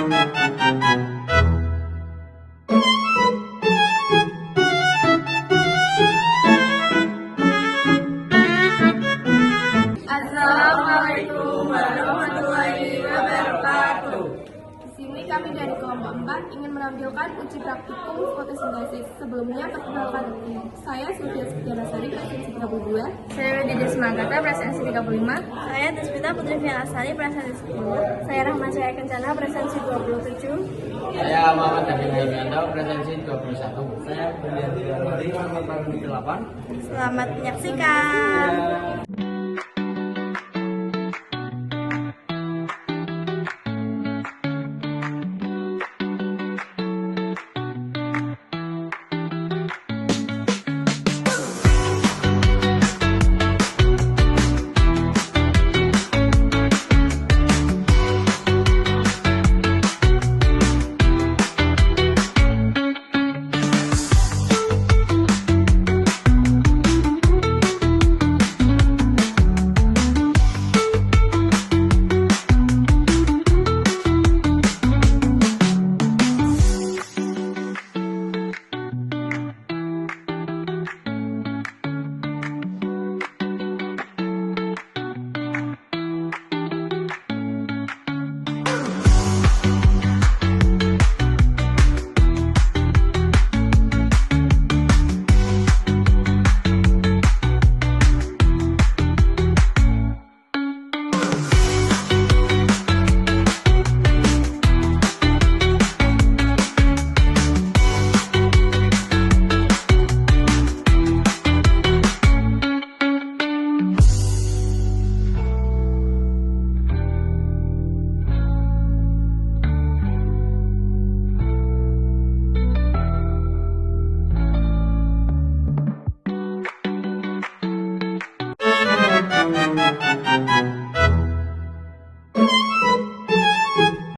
Assalamualaikum warahmatullahi wabarakatuh. Di sini kami dari kelompok 4 ingin menampilkan uji praktikum fotosintesis. Sebelumnya, perkenalkan saya Sylvia Setianasari, presensi 32. Saya Dede Semangkata, presensi 35. Saya Deswita Putri Fianasari, presensi 10. Saya Rahma Jaya Kencana, presensi 27. Saya Muhammad Nabi Haymianto, presensi 21. Saya Berlian Dilamari, angkatan 8. Selamat menyaksikan.